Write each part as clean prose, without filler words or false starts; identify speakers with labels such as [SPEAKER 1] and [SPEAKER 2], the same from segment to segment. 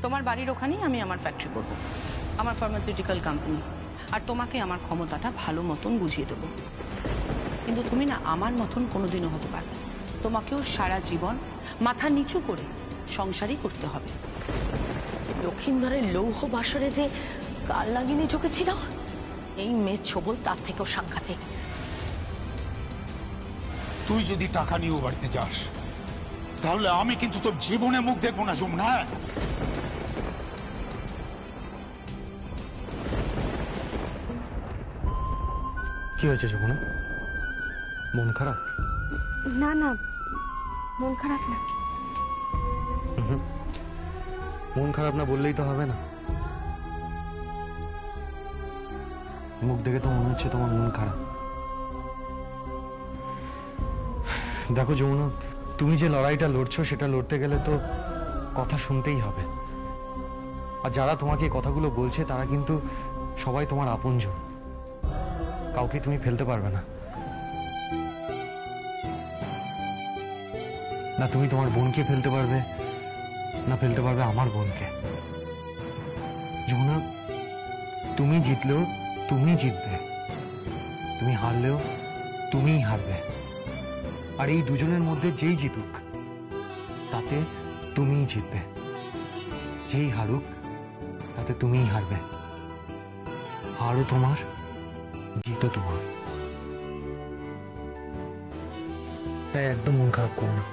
[SPEAKER 1] তোমার বাড়ির ওখানেই আমি আমার ফ্যাক্টরি করব, আমার ফার্মাসিউটিক্যাল কোম্পানি। আর তোমাকে আমার ক্ষমতাটা ভালো মতন বুঝিয়ে দেবো। কিন্তু তুমি না আমার মতন কোনোদিনও হতে পারবে না। তোমাকেও সারা জীবন মাথা নিচু করে সংসারই করতে হবে।
[SPEAKER 2] লক্ষিন্দরের লৌহ বাসরে যে কাল লাগিনি ঢুকেছিল, এই মেয়ে ছবল তার থেকেও সাংঘাতিক।
[SPEAKER 3] তুই যদি টাকা নিয়ে ও বাড়িতে যাস তাহলে আমি কিন্তু তোর জীবনে মুখ দেখবো না যমুনা।
[SPEAKER 4] কি হয়েছে যমুনা? মন খারাপ?
[SPEAKER 5] না না, মন খারাপ না।
[SPEAKER 4] মন খারাপ না বললেই তো হবে না। মুখ দেখে তো মনে হচ্ছে তোমার মন খারাপ। দেখো যমুনা, তুমি যে লড়াইটা লড়ছো সেটা লড়তে গেলে তো কথা শুনতেই হবে। আর যারা তোমাকে এই কথাগুলো বলছে তারা কিন্তু সবাই তোমার আপনজন। কাউকে তুমি ফেলতে পারবে না। না তুমি তোমার বোনকে ফেলতে পারবে, না ফেলতে পারবে আমার বোনকে। যমুনা, তুমি জিতলেও তুমি জিতবে, তুমি হারলেও তুমিই হারবে। আর এই দুজনের মধ্যে যেই জিতুক তাতে তুমিই জিতবে, যেই হারুক তাতে তুমিই হারবে। হারও তোমার, জিতও তোমার। তাই একদম মন খারাপ করো না।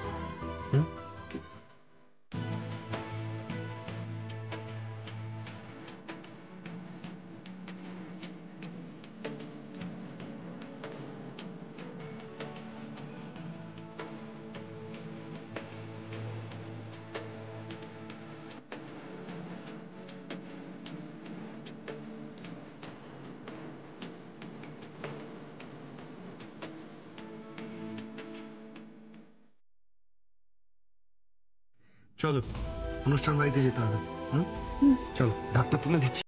[SPEAKER 4] চলো, অনুষ্ঠান বাড়িতে যেতে হবে। চলো, ঢাকটা তুলে দিচ্ছি।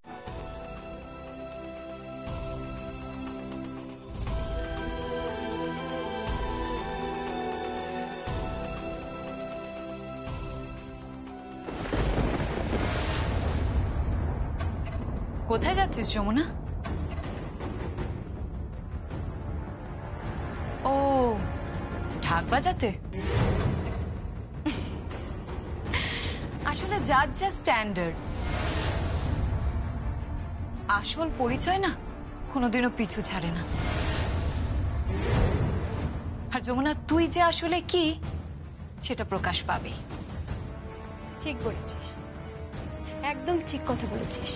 [SPEAKER 6] কোথায় যাচ্ছিস যমুনা? ও, ঢাক বাজাতে? আসলে যার যা স্ট্যান্ডার্ড, আসল পরিচয় না কোনোদিনও পিছু ছাড়ে না। আর যমুনা, তুই যে আসলে কি সেটা প্রকাশ পাবি।
[SPEAKER 5] ঠিক বলেছিস, একদম ঠিক কথা বলেছিস।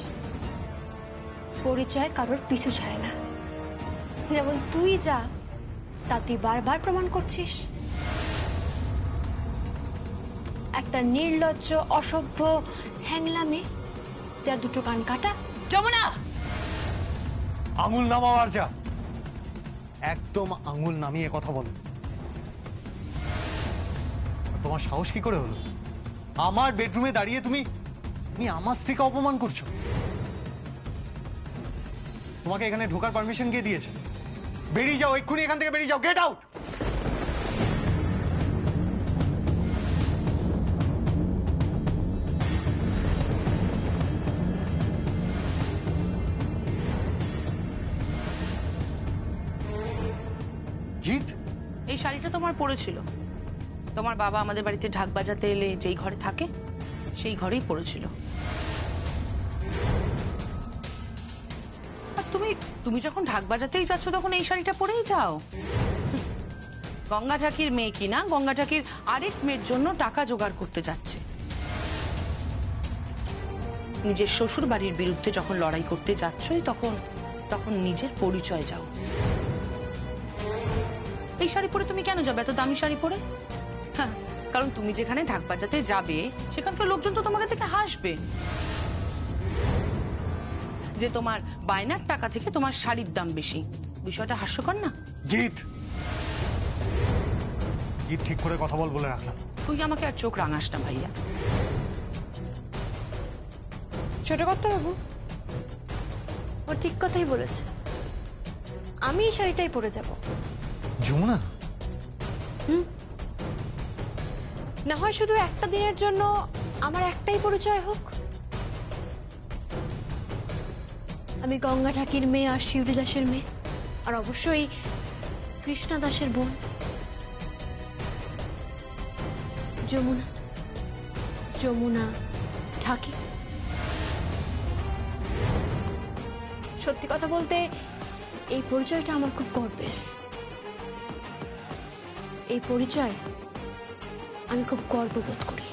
[SPEAKER 5] পরিচয় কারোর পিছু ছাড়ে না। যেমন তুই যা তা তুই বারবার প্রমাণ করছিস। একটা নির্লজ্জ, অসভ্য, হ্যাংলা মেয়ে যার দুটো কান কাটা।
[SPEAKER 6] যমুনা,
[SPEAKER 4] আঙুল নামাও। আর যা, একদম আঙুল নামিয়ে কথা বলো। তোমার সাহস কি করে হলো? আমার বেডরুমে দাঁড়িয়ে তুমি আমার স্ত্রীকে অপমান করছো। তোমাকে এখানে ঢোকার পারমিশন কে দিয়েছে? বেরিয়ে যাও, এক্ষুনি এখান থেকে বেরিয়ে যাও। Get out. জিৎ,
[SPEAKER 1] এই শাড়িটা তোমার পরেছিল। তোমার বাবা আমাদের বাড়িতে ঢাক বাজাতে এলে যেই ঘরে থাকে সেই ঘরেই পড়েছিল। আর তুমি যখন ঢাক বাজাতেই যাচ্ছ তখন এই শাড়িটা পরেই যাও। গঙ্গা ঠাকির মেয়ে কিনা গঙ্গা ঠাকির আরেক মেয়ের জন্য টাকা জোগাড় করতে যাচ্ছে। নিজের শ্বশুর বাড়ির বিরুদ্ধে যখন লড়াই করতে যাচ্ছই তখন নিজের পরিচয় যাও। এই শাড়ি পরে তুমি কেন যাবে, এত দামি শাড়ি পরে? হ্যাঁ, কারণ তুমি যেখানে ঢাক বাজাতে যাবে সেখানকার লোকজন তো তোমাকে দেখে হাসবে যে তোমার বায়নার টাকা থেকে তোমার শাড়ির দাম বেশি। বিষয়টা হাস্যকর না?
[SPEAKER 4] জিৎ, জিৎ ঠিক করে কথা বলে রাখলাম।
[SPEAKER 1] তুই আমাকে আর চোখ রাঙাস না ভাইয়া।
[SPEAKER 5] ছোট কথা বাবু, ও ঠিক কথাই বলেছে। আমি এই শাড়িটাই পরে যাব।
[SPEAKER 4] যমুনা,
[SPEAKER 5] না হয় শুধু একটা দিনের জন্য আমার একটাই পরিচয় হোক, আমি গঙ্গা ঠাকির মেয়ে আর শিউলি দাসের মেয়ে, আর অবশ্যই কৃষ্ণা দাসের বোন যমুনা। যমুনা ঠাকি। সত্যি কথা বলতে এই পরিচয়টা আমার খুব গর্বের। এই পরিচয় আমি খুব গর্ববোধ করি।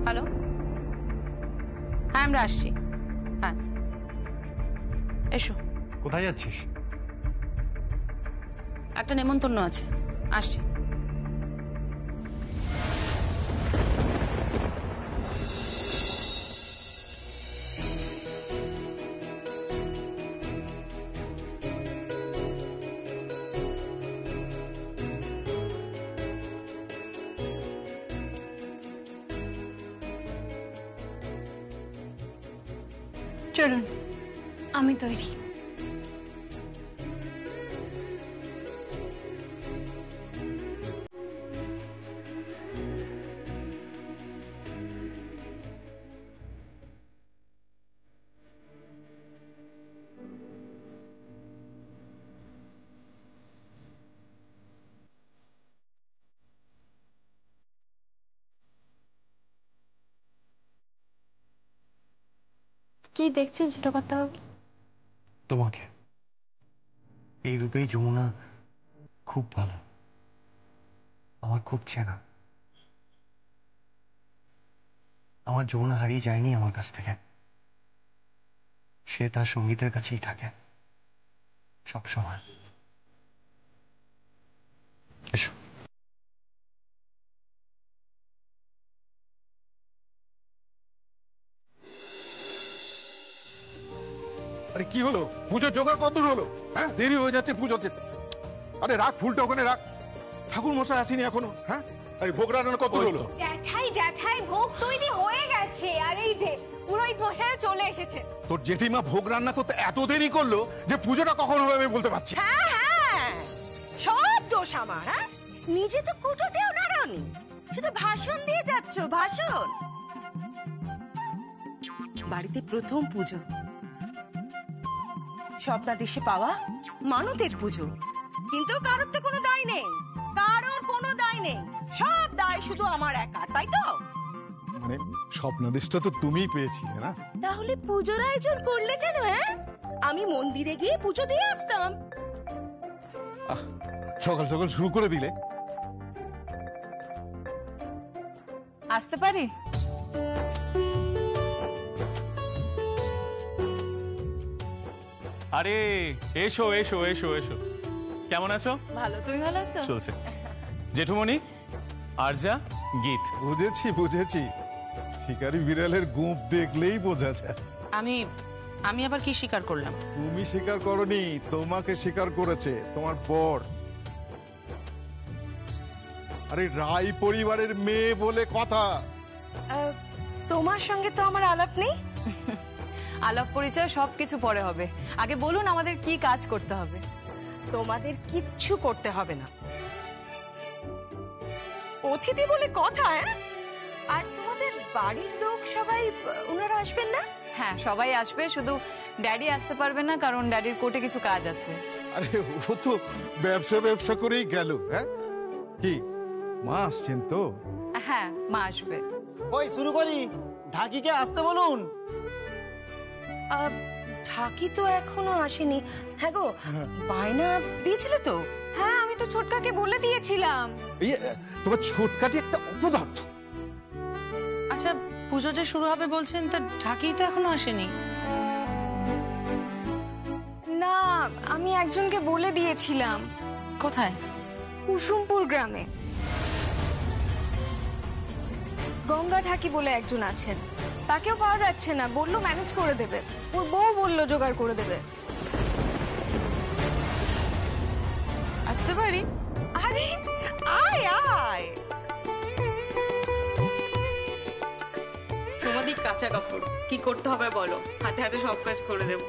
[SPEAKER 1] হ্যালো, হ্যাঁ আমরা আসছি। হ্যাঁ এসো।
[SPEAKER 4] কোথায় যাচ্ছিস?
[SPEAKER 1] একটা নেমন্তন্ন আছে, আসছি।
[SPEAKER 5] চলুন, আমি তৈরি। কি দেখছেন ছোট কথা?
[SPEAKER 4] তোমাকে এই রূপেই যমুনা খুব ভালো, আমার খুব চেনা। আমার যমুনা হারিয়ে যায়নি আমার কাছ থেকে, সে তার সঙ্গীতের কাছেই থাকে সব সময়। এসো।
[SPEAKER 3] আরে কি হলো? পুজোর জোগাড় কত হলো? হ্যাঁ, দেরি হয়ে যাচ্ছে পুজো যেতে। আরে রাখ, ফুলটা ওখানে রাখ। ঠাকুর মশাই আসেনি এখনো। হ্যাঁ, আরে ভোগ রান্না কত হলো?
[SPEAKER 7] জ্যাঠাই ভোগ তৈরি হয়ে গেছে, আর এই যে পুরোহিত মশাই চলে এসেছে।
[SPEAKER 3] তোর জেঠিমা ভোগ রান্না করতে এত দেরি করলো যে পুজোটা কখন হবে আমি বলতে পারছি।
[SPEAKER 8] হ্যাঁ, সব দোষ আমার। হ্যাঁ, নিজে তো কুটোতেও নাড়াওনি, শুধু ভাষণ দিয়ে যাচ্ছ। ভাষণ। বাড়িতে প্রথম পুজো, স্বপ্নাদেশে পাওয়া মানতের পুজো, কিন্তু কারোর তো কোনো দায় নেই। কারোর কোনো দায় নেই, সব দায় শুধু আমার একার, তাই তো?
[SPEAKER 3] মানে স্বপ্নাদেশটা তো তুমিই পেয়েছিলে না?
[SPEAKER 8] তাহলে পুজোর আয়োজন করলে কেন? হ্যাঁ, আমি মন্দিরে গিয়ে পুজো দিয়ে আসতাম।
[SPEAKER 3] সকাল সকাল শুরু করে দিলে।
[SPEAKER 6] আসতে পারি?
[SPEAKER 9] আরে এসো এসো এসো এসো। কেমন আছো?
[SPEAKER 6] ভালো, তুমি ভালো আছো?
[SPEAKER 9] চলছে। জেঠুমণি, আরজা, গীত।
[SPEAKER 3] বুঝেছি বুঝেছি, শিকারি বিড়ালের গোঁফ দেখলেই বোঝা যায়।
[SPEAKER 1] আমি আবার কি স্বীকার করলাম?
[SPEAKER 3] তুমি স্বীকার করনি, তোমাকে স্বীকার করেছে তোমার বর। আরে রায় পরিবারের মেয়ে বলে কথা।
[SPEAKER 8] তোমার সঙ্গে তো আমার আলাপ নেই।
[SPEAKER 6] আলাপ পরিচয় সবকিছু পরে হবে, আগে বলুন আমাদের কি কাজ করতে হবে।
[SPEAKER 8] তোমাদের কিচ্ছু করতে হবে না, অতিথি বলে কথা। আর তোমাদের বাড়ির লোক সবাই, ওনারা আসবেন না?
[SPEAKER 6] হ্যাঁ, সবাই আসবে, শুধু ড্যাডি আসতে পারবে না, কারণ ড্যাডির কোর্টে কিছু কাজ আছে।
[SPEAKER 3] আরে ও তো ব্যবসা করেই গেল। হ্যাঁ, কি মা আসছেন তো?
[SPEAKER 6] হ্যাঁ, মা আসবে।
[SPEAKER 10] ওই শুরু করি, ঢাকিকে আসতে বলুন।
[SPEAKER 8] ঢাকি তো এখনো আসেনি। হ্যাঁ গো, বায়না দিয়েছিলে তো?
[SPEAKER 7] হ্যাঁ, আমি তো ছোটকাকে বলে দিয়েছিলাম।
[SPEAKER 3] এই তোমার ছোটকাটি একটা অপদার্থ।
[SPEAKER 1] আচ্ছা, পুজো যে শুরু হবে বলছেন, তা ঢাকি তো এখনো আসেনি।
[SPEAKER 7] না, আমি একজনকে বলে দিয়েছিলাম।
[SPEAKER 1] কোথায়?
[SPEAKER 7] কুসুমপুর গ্রামে গঙ্গা ঠাকি বলে একজন আছেন, তাকেও পাওয়া যাচ্ছে না। বললো ম্যানেজ করে দেবে, ওর বউ বললো জোগাড় করে দেবে।
[SPEAKER 1] আসতে পারি?
[SPEAKER 8] আরে আয় আয়।
[SPEAKER 6] তোমাদের কাঁচা কাপড় কি করতে হবে বলো, হাতে হাতে সব কাজ করে দেবো।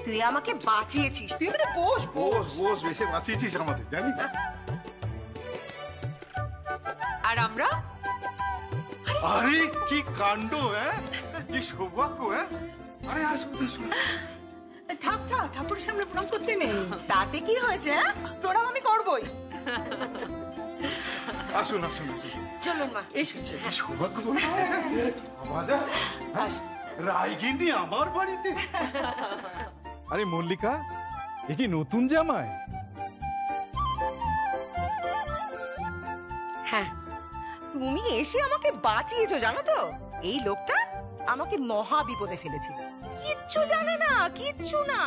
[SPEAKER 8] তুই আমাকে বাঁচিয়েছিস, তুই এবারে বস
[SPEAKER 3] বস বস, বেশি বাঁচিয়েছিস আমাদের, জানি না।
[SPEAKER 6] আর আমরা
[SPEAKER 3] আরে কি কাণ্ড, হ্যাঁ কি সৌভাগ্য, হ্যাঁ। আরে আসুন আসুন।
[SPEAKER 8] থাক থাক, ঠাকুরের সামনে প্রণাম করতে নেই, তাতে কি হয়েছে? প্রণাম আমি করবই।
[SPEAKER 3] আসুন আসুন আসুন।
[SPEAKER 8] চলুন মা, এসো।
[SPEAKER 3] কি সৌভাগ্য বলো। বাজা রায়গিন্নি আমার বাড়িতে। আরে মল্লিকা, এ কি নতুন জামাই?
[SPEAKER 8] হ্যাঁ, তুমি এসে আমাকে বাঁচিয়েছো, জানো তো? এই লোকটা আমাকে মহা বিপদে ফেলেছিল, কিচ্ছু জানে না, কিচ্ছু না।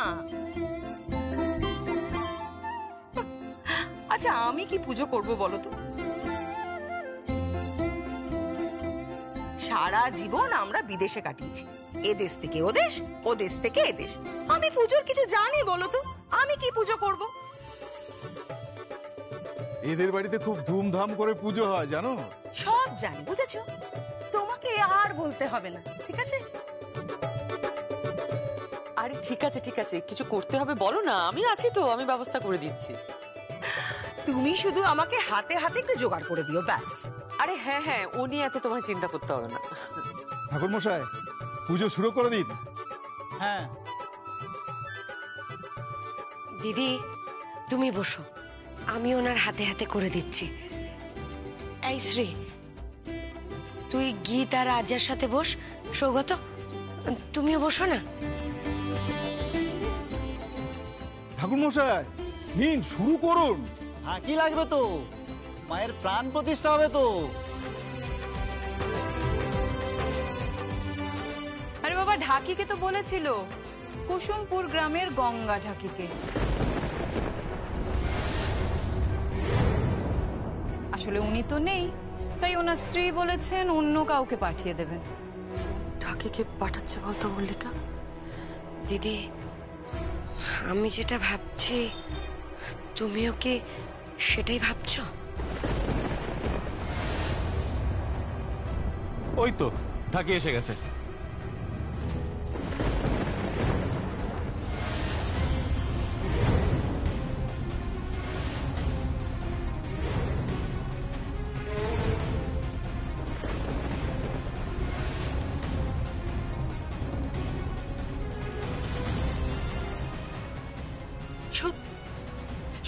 [SPEAKER 8] আচ্ছা, আমি কি পুজো করব বলো তো? সারা জীবন আমরা বিদেশে কাটিয়েছি, এ দেশ থেকে ও দেশ, ও দেশ থেকে এ দেশ। আমি পুজোর কিছু জানি বলো তো? আমি কি পুজো করব?
[SPEAKER 3] এদের বাড়িতে খুব ধুমধাম করে পুজো হয়, জানো?
[SPEAKER 8] সব জানি, বুঝেছো? তোমাকে আর বলতে হবে না, ঠিক আছে?
[SPEAKER 11] আরে ঠিক আছে ঠিক আছে, কিছু করতে হবে বলো না, আমি আছি তো, আমি ব্যবস্থা করে দিচ্ছি।
[SPEAKER 8] তুমি শুধু আমাকে হাতে হাতে একটু জোগাড় করে দিও, ব্যাস।
[SPEAKER 11] আরে হ্যাঁ হ্যাঁ, ও নিয়ে এত তোমার চিন্তা করতে হবে না।
[SPEAKER 3] ঠাকুর মশাই, পুজো শুরু করে দিন।
[SPEAKER 10] হ্যাঁ
[SPEAKER 12] দিদি, তুমি বসো, আমি ওনার হাতে হাতে করে দিচ্ছি। এই শ্রী, তুই গীত আর রাজার সাথে বস। সৌগত, তুমিও বসো না।
[SPEAKER 3] ঠাকুর মশাই নিন, শুরু করুন।
[SPEAKER 10] হ্যাঁ, কি লাগবে তো? মায়ের প্রাণ প্রতিষ্ঠা হবে তো।
[SPEAKER 6] আরে বাবা, ঢাকিকে তো বলেছিল, কুসুমপুর গ্রামের গঙ্গা ঢাকিকে। আসলে উনি তো নেই, তাই ওনার স্ত্রী বলেছেন অন্য কাউকে পাঠিয়ে দেবেন।
[SPEAKER 12] ঢাকিকে পাঠাচ্ছে বলতো মল্লিকা? দিদি, আমি যেটা ভাবছি তুমিও কি সেটাই ভাবছো?
[SPEAKER 9] ওই তো ঢাকি এসে গেছে।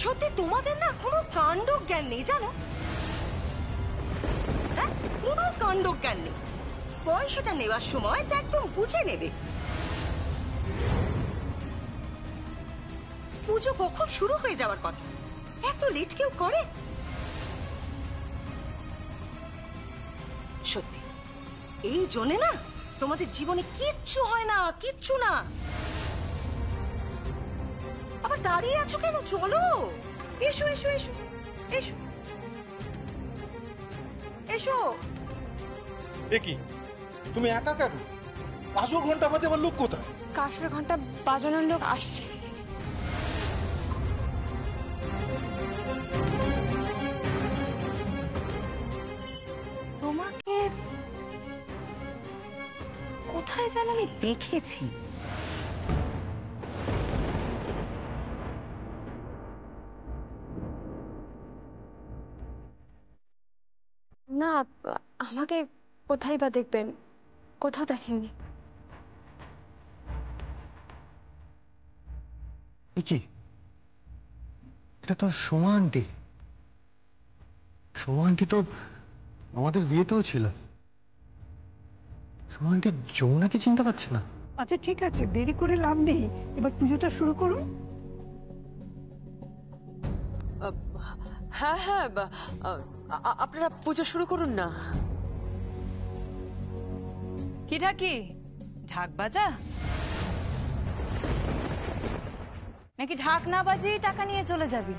[SPEAKER 8] সত্যি তোমাদের না কোনো কাণ্ড জ্ঞান নেই, জানো? হ্যাঁ, কোনো কাণ্ড জ্ঞান নেই। পয়সাটা নেওয়ার সময় তো একদম বুঝে নেবে। পুজো কখন শুরু হয়ে যাওয়ার কথা, এত লেট কেউ করে? সত্যি, এই জন্যে না তোমাদের জীবনে কিচ্ছু হয় না, কিচ্ছু না। আবার দাঁড়িয়ে আছো কেন? চলো, এসো এসো এসো এসো এসো।
[SPEAKER 3] এ কি, তুমি একা কেন? আসল ঘন্টা বাজে, আমার লোক কোথায়?
[SPEAKER 5] কাসর ঘন্টা বাজানোর লোক আসছে।
[SPEAKER 8] তোমাকে কোথায় যেন আমি দেখেছি।
[SPEAKER 5] না, আমাকে কোথায় বা দেখবেন, কোথাও দেখেননি।
[SPEAKER 4] কি, এটা তো সোমা আন্টি। সোমা আন্টি তো আমাদের বিয়েতেও ছিল। সোমা আন্টি যমুনাকে চিনতে পারছে না।
[SPEAKER 13] আচ্ছা ঠিক আছে, দেরি করে লাভ নেই, এবার পুজোটা শুরু করুন।
[SPEAKER 11] হ্যাঁ হ্যাঁ, আপনারা পুজো শুরু করুন না।
[SPEAKER 6] কি ঢাকি, ঢাক বাজা নাকি ঢাক না বাজিয়ে টাকা নিয়ে চলে যাবি?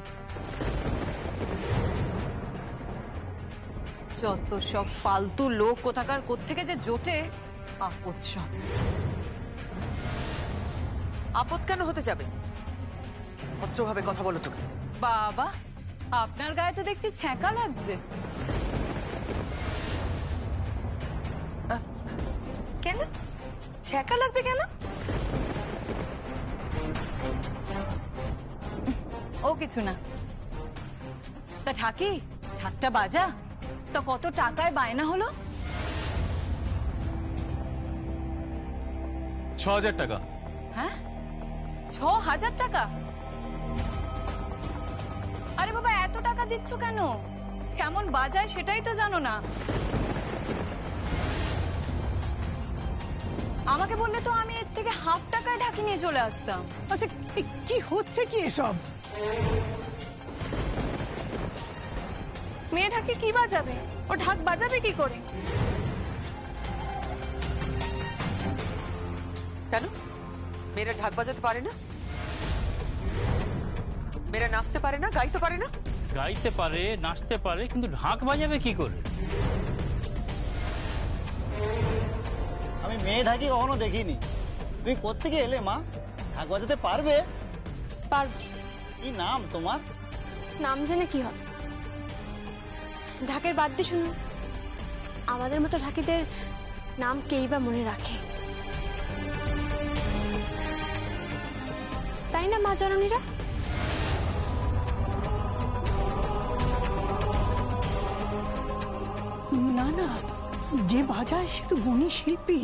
[SPEAKER 6] যত সব ফালতু লোক কোথাকার কোত্থেকে যে জোটে। আপদ সব।
[SPEAKER 11] আপদ কেন হতে যাবে? ভদ্রভাবে কথা বলো তুমি।
[SPEAKER 6] বাবা, আপনার গায়ে তো দেখছি ছ্যাঁকা লাগছে।
[SPEAKER 8] কেন ছ্যাঁকা লাগবে কেন?
[SPEAKER 6] ও কিছু না। তা ঠাকি, ঠাকটা বাজা। তো কত টাকায় বায়না হলো?
[SPEAKER 9] 6,000 টাকা।
[SPEAKER 6] হ্যাঁ, 6,000 টাকা? আরে বাবা, এত টাকা দিচ্ছ কেন? কেমন বাজায় সেটাই তো জানো না। আমাকে বললে তো আমি এর থেকে হাফ টাকায় ঢাকি নিয়ে চলে আসতাম।
[SPEAKER 13] আচ্ছা, কি হচ্ছে কি এসব?
[SPEAKER 7] মেয়ে ঢাকি কি বাজাবে? ও ঢাক বাজাবে কি করে?
[SPEAKER 11] কেন মেয়েরা ঢাক বাজাতে পারে না? মেয়েরা নাচতে পারে না, গাইতে পারে না?
[SPEAKER 14] গাইতে পারে, নাচতে পারে, কিন্তু ঢাক বাজাবে কি করে?
[SPEAKER 10] আমি মেয়ে ঢাকি কখনো দেখিনি। তুমি কোত্থেকে এলে মা? ঢাক বাজাতে পারবে?
[SPEAKER 5] পারবো।
[SPEAKER 10] কি নাম তোমার?
[SPEAKER 5] নাম জেনে কি হবে? ঢাকের বাদ দিয়ে শুনুন, আমাদের মতো ঢাকিদের নাম কেই বা মনে রাখে, তাই না মা জননীরা?
[SPEAKER 13] না না, যে বাজায় সে তো গুণী শিল্পী।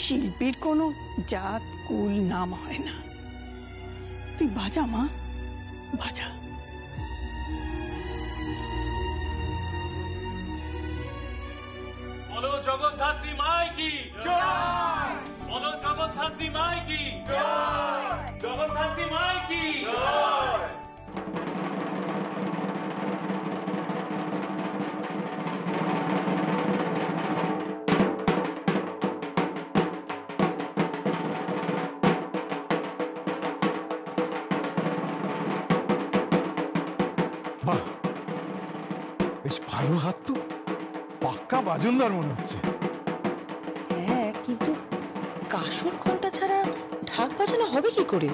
[SPEAKER 13] শিল্পীর কোনো জাত কুল নাম হয় না। তুই বাজা মা, বাজা।
[SPEAKER 9] বলো জগদ্ধাত্রী মাই কি জয়! বলো জগদ্ধাত্রী মাই কি জয়! জগদ্ধাত্রী মাই কি জয়!
[SPEAKER 3] বাহ, বেশ ভালো হাত তো, পাক্কা বাজনদার মনে হচ্ছে।
[SPEAKER 2] হ্যাঁ, কিন্তু কাসর ঘন্টা ছাড়া ঢাক বাজানো হবে কি করে?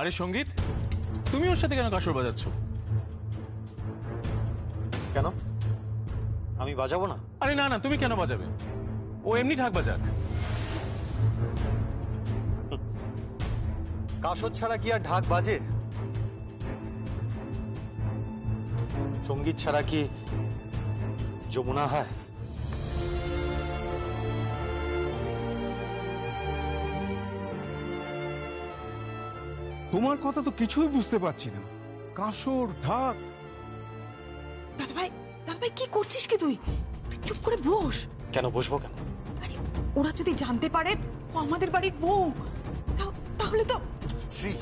[SPEAKER 9] আরে সঙ্গীত, তুমি ওর সাথে কেন কাসর বাজাচ্ছ?
[SPEAKER 4] কেন আমি বাজাবো না?
[SPEAKER 9] আরে না না, তুমি কেন বাজাবে? ও এমনি ঢাক বাজাক।
[SPEAKER 4] কাসর ছাড়া কি আর ঢাক বাজে? সঙ্গীত ছাড়া কি যমুনা হয়?
[SPEAKER 3] তোমার কথা তো কিছুই বুঝতে পারছি না। কাসর, ঢাক।
[SPEAKER 8] দাদাভাই কি করছিস কি তুই? তুই চুপ করে বস।
[SPEAKER 4] কেন বসবো কেন?
[SPEAKER 8] ওরা যদি জানতে পারে ও আমাদের বাড়ির বউ, তাহলে তো
[SPEAKER 4] সি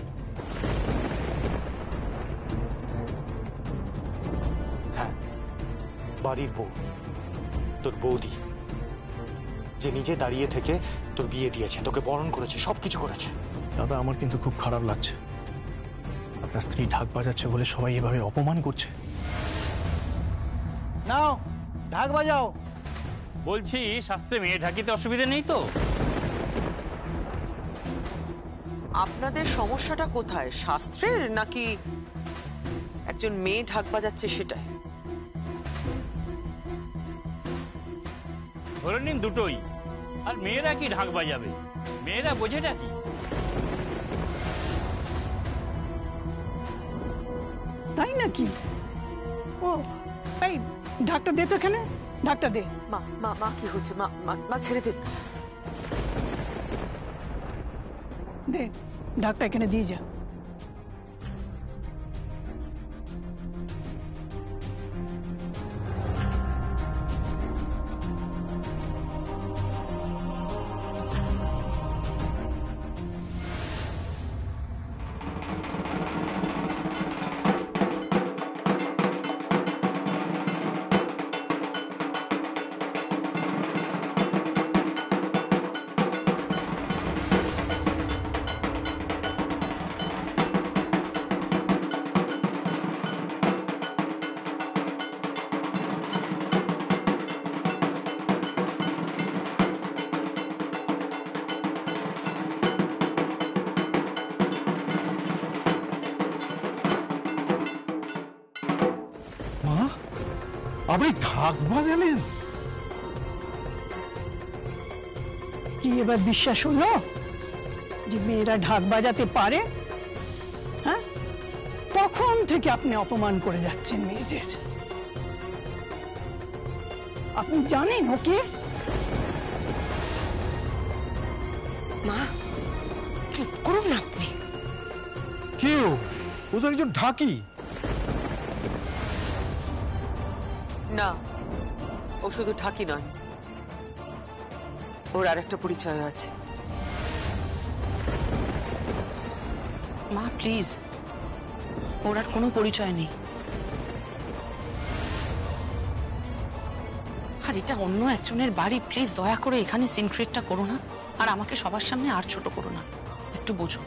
[SPEAKER 4] হ্যাঁ, বাড়ির বউ, তোর বৌদি, যে নিজে দাঁড়িয়ে থেকে তোর বিয়ে দিয়েছে, তোকে বরণ করেছে, সবকিছু করেছে।
[SPEAKER 14] দাদা, আমার কিন্তু খুব খারাপ লাগছে। আপনার স্ত্রী ঢাক বাজাচ্ছে বলে সবাই এভাবে অপমান করছে।
[SPEAKER 10] নাও ঢাক বাজাও।
[SPEAKER 14] বলছি, শাস্ত্রে মেয়ে ঢাকিতে অসুবিধা নেই তো?
[SPEAKER 11] আপনাদের সমস্যাটা কোথায়, শাস্ত্রের নাকি একজন মেয়ে ঢাক বাজাচ্ছে সেটাই?
[SPEAKER 14] ধরে নিন দুটোই। আর মেয়েরা কি ঢাক বাজাবে? মেয়েরা বোঝেটা কি?
[SPEAKER 13] তাই নাকি? ও, এই ঢাকটা দে তো, এখানে ঢাকটা দে।
[SPEAKER 11] মা মা মা কি হচ্ছে? মা মা ছেড়ে দিন।
[SPEAKER 13] দে ঢাকটা, এখানে দিয়ে যা।
[SPEAKER 3] আপনি ঢাক বাজালেন?
[SPEAKER 13] কি এবার বিশ্বাস হলো যে মেয়েরা ঢাক বাজাতে পারে? হ্যাঁ, তখন থেকে আপনি অপমান করে যাচ্ছেন মেয়েদের। আপনি জানেন ওকে?
[SPEAKER 12] মা চুপ করুন না আপনি।
[SPEAKER 3] কেউ ও তো একজন ঢাকি।
[SPEAKER 11] না, ও শুধু ঢাকি নয়, ওর আর একটা পরিচয় আছে।
[SPEAKER 1] মা প্লিজ, ওর আর কোনো পরিচয় নেই। আর এটা অন্য একজনের বাড়ি, প্লিজ দয়া করে এখানে সিনক্রেটটা করো না, আর আমাকে সবার সামনে আর ছোট করো না, একটু বোঝো।